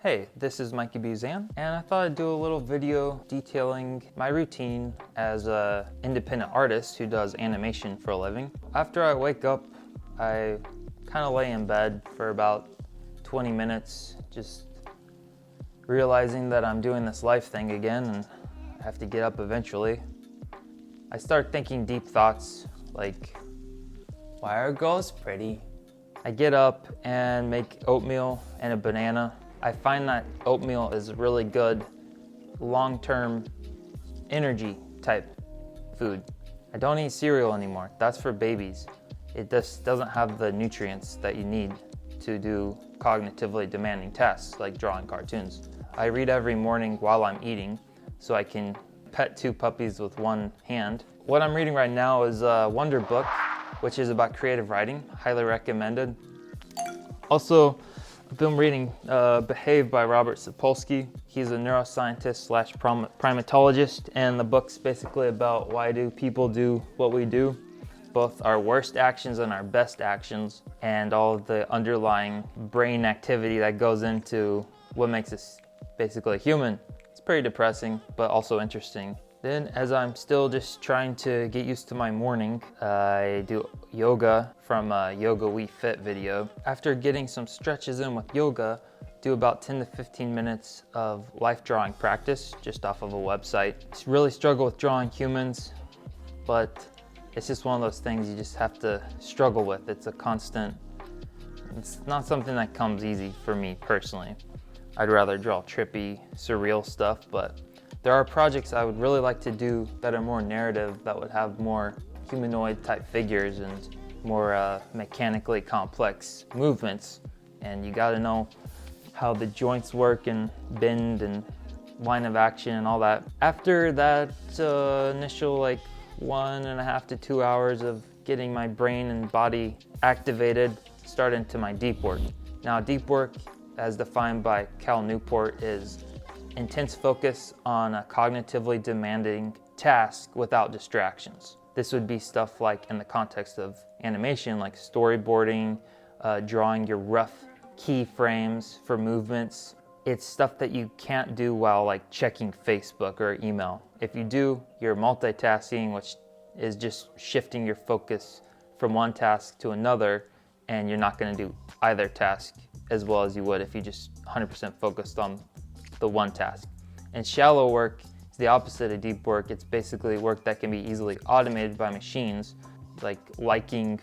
Hey, this is Micah Buzan, and I thought I'd do a little video detailing my routine as an independent artist who does animation for a living. After I wake up, I kind of lay in bed for about 20 minutes, just realizing that I'm doing this life thing again and I have to get up eventually. I start thinking deep thoughts like, why are girls pretty? I get up and make oatmeal and a banana. I find that oatmeal is really good long-term energy type food. I don't eat cereal anymore. That's for babies. It just doesn't have the nutrients that you need to do cognitively demanding tasks like drawing cartoons. I read every morning while I'm eating so I can pet two puppies with one hand. What I'm reading right now is a Wonder Book, which is about creative writing. Highly recommended. Also, I've been reading Behave by Robert Sapolsky. He's a neuroscientist slash primatologist, and the book's basically about why do people do what we do, both our worst actions and our best actions, and all of the underlying brain activity that goes into what makes us basically human. It's pretty depressing, but also interesting. Then, as I'm still just trying to get used to my morning, I do yoga from a Yoga We Fit video. After getting some stretches in with yoga, do about 10 to 15 minutes of life drawing practice just off of a website. I really struggle with drawing humans, but it's just one of those things you just have to struggle with. It's a constant, it's not something that comes easy for me personally. I'd rather draw trippy, surreal stuff, but there are projects I would really like to do that are more narrative, that would have more humanoid type figures and more mechanically complex movements. And you gotta know how the joints work and bend and line of action and all that. After that initial 1.5 to 2 hours of getting my brain and body activated, start into my deep work. Now, deep work, as defined by Cal Newport, is intense focus on a cognitively demanding task without distractions. This would be stuff like, in the context of animation, like storyboarding, drawing your rough keyframes for movements. It's stuff that you can't do while checking Facebook or email. If you do, you're multitasking, which is just shifting your focus from one task to another, and you're not going to do either task as well as you would if you just 100% focused on the one task. And shallow work is the opposite of deep work. It's basically work that can be easily automated by machines, like liking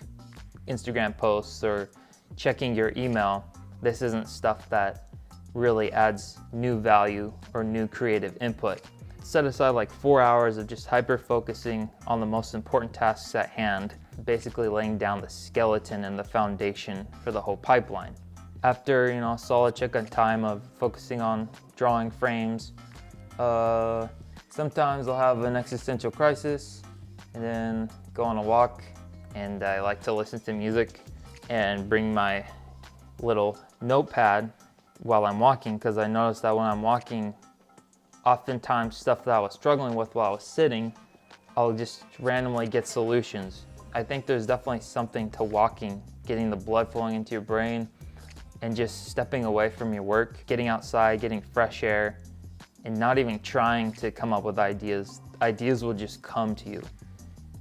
Instagram posts or checking your email. This isn't stuff that really adds new value or new creative input. Set aside 4 hours of just hyper focusing on the most important tasks at hand, basically laying down the skeleton and the foundation for the whole pipeline. After a solid chunk of time of focusing on drawing frames, sometimes I'll have an existential crisis and then go on a walk, and I like to listen to music and bring my little notepad while I'm walking, because I noticed that when I'm walking, oftentimes stuff that I was struggling with while I was sitting, I'll just randomly get solutions. I think there's definitely something to walking, getting the blood flowing into your brain, and just stepping away from your work, getting outside, getting fresh air, and not even trying to come up with ideas. Ideas will just come to you.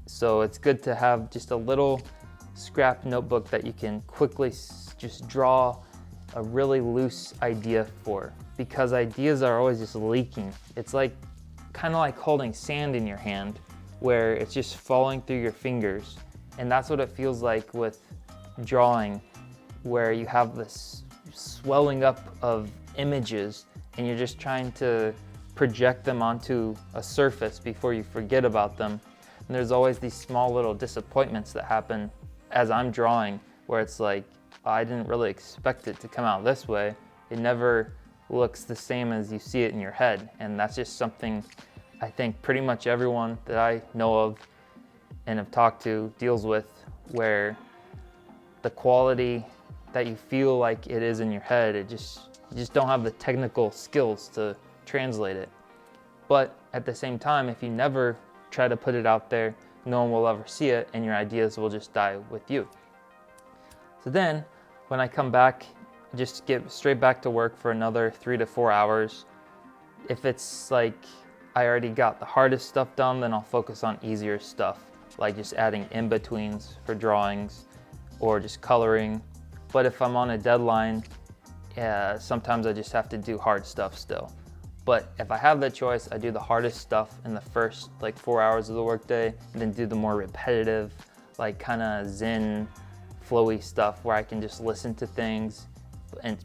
So it's good to have just a little scrap notebook that you can quickly just draw a really loose idea for, because ideas are always just leaking. It's kind of like holding sand in your hand, where it's just falling through your fingers. And that's what it feels like with drawing, where you have this swelling up of images and you're just trying to project them onto a surface before you forget about them. And there's always these small little disappointments that happen as I'm drawing, where it's I didn't really expect it to come out this way. It never looks the same as you see it in your head. And that's just something I think pretty much everyone that I know of and have talked to deals with, where the quality that you feel like it is in your head, you just don't have the technical skills to translate it. But at the same time, if you never try to put it out there, no one will ever see it, and your ideas will just die with you. So then, when I come back just get straight back to work for another 3 to 4 hours. If it's like I already got the hardest stuff done, then I'll focus on easier stuff, like just adding in-betweens for drawings or just coloring. But if I'm on a deadline, sometimes I just have to do hard stuff still. But if I have the choice, I do the hardest stuff in the first like 4 hours of the workday, and then do the more repetitive, like kind of zen, flowy stuff where I can just listen to things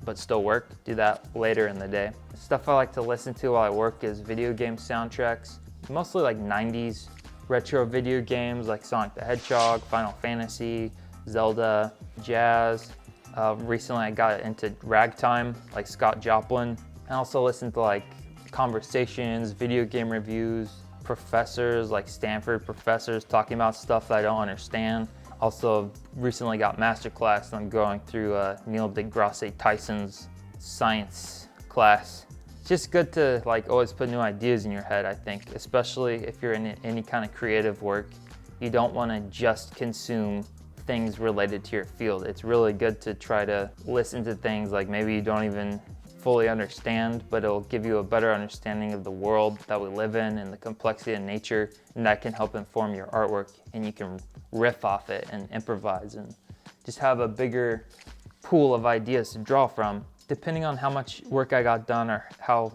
but still work. Do that later in the day. Stuff I like to listen to while I work is video game soundtracks, mostly like 90s retro video games like Sonic the Hedgehog, Final Fantasy, Zelda, jazz. Recently I got into ragtime, like Scott Joplin. I also listen to like conversations, video game reviews, professors like Stanford professors talking about stuff that I don't understand. Also recently got masterclass and I'm going through Neil deGrasse Tyson's science class. It's just good to like always put new ideas in your head, I think, especially if you're in any kind of creative work. You don't want to just consume things related to your field. It's really good to try to listen to things like maybe you don't even fully understand, but it'll give you a better understanding of the world that we live in and the complexity of nature, and that can help inform your artwork, and you can riff off it and improvise and just have a bigger pool of ideas to draw from. Depending on how much work I got done or how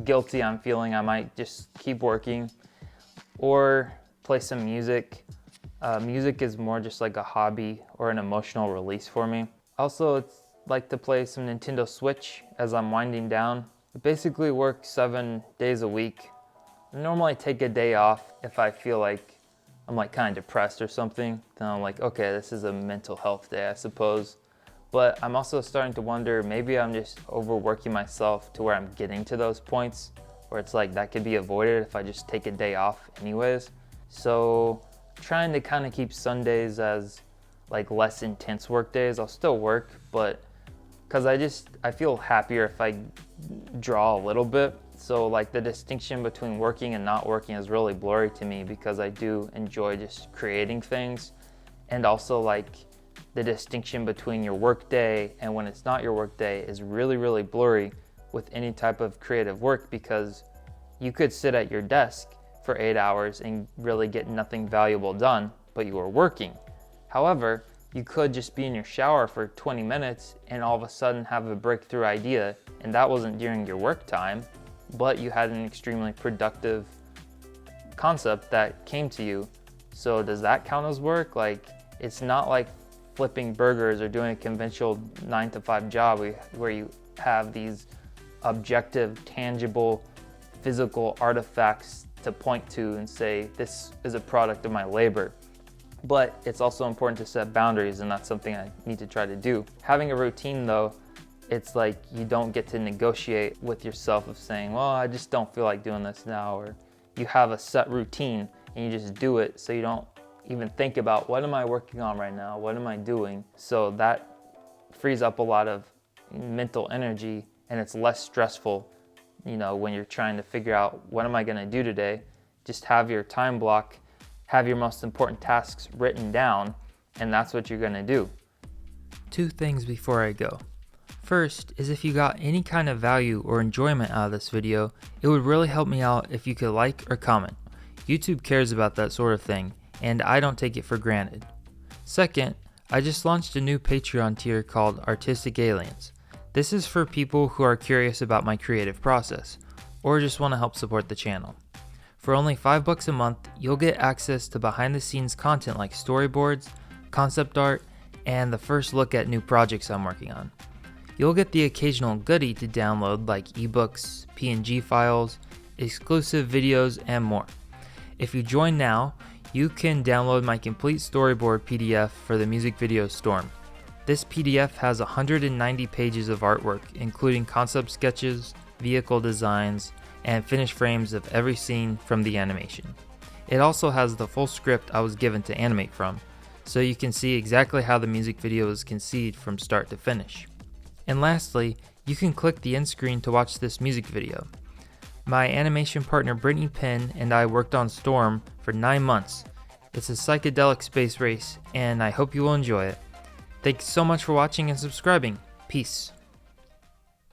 guilty I'm feeling, I might just keep working or play some music. Music is more just like a hobby or an emotional release for me. Also, it's like to play some Nintendo Switch as I'm winding down. I basically work 7 days a week. I normally take a day off if I feel like I'm like kind of depressed or something. Then I'm like, okay, this is a mental health day, I suppose. But I'm also starting to wonder, maybe I'm just overworking myself to where I'm getting to those points where it's like that could be avoided if I just take a day off anyways. So trying to kind of keep Sundays as like less intense work days. I'll still work, but because I feel happier if I draw a little bit. So like the distinction between working and not working is really blurry to me because I do enjoy just creating things. And also like the distinction between your work day and when it's not your work day is really, really blurry with any type of creative work, because you could sit at your desk for 8 hours and really get nothing valuable done, but you are working. However, you could just be in your shower for 20 minutes and all of a sudden have a breakthrough idea, and that wasn't during your work time, but you had an extremely productive concept that came to you. So does that count as work? Like, it's not like flipping burgers or doing a conventional 9-to-5 job where you have these objective, tangible, physical artifacts to point to and say, this is a product of my labor. But it's also important to set boundaries, and that's something I need to try to do. Having a routine though, it's like you don't get to negotiate with yourself of saying, well, I just don't feel like doing this now, or you have a set routine and you just do it, so you don't even think about what am I working on right now, what am I doing? So that frees up a lot of mental energy, and it's less stressful, you know, when you're trying to figure out what am I gonna do today. Just have your time block, have your most important tasks written down, and that's what you're gonna do. 2 things before I go. First is, if you got any kind of value or enjoyment out of this video, it would really help me out if you could like or comment. YouTube cares about that sort of thing, and I don't take it for granted. Second, I just launched a new Patreon tier called Artistic Aliens. This is for people who are curious about my creative process, or just want to help support the channel. For only $5 a month, you'll get access to behind the scenes content like storyboards, concept art, and the first look at new projects I'm working on. You'll get the occasional goodie to download like ebooks, PNG files, exclusive videos, and more. If you join now, you can download my complete storyboard PDF for the music video Storm. This PDF has 190 pages of artwork, including concept sketches, vehicle designs, and finished frames of every scene from the animation. It also has the full script I was given to animate from, so you can see exactly how the music video is conceived from start to finish. And lastly, you can click the end screen to watch this music video. My animation partner Brittany Penn and I worked on Storm for 9 months. It's a psychedelic space race, and I hope you will enjoy it. Thanks so much for watching and subscribing. Peace.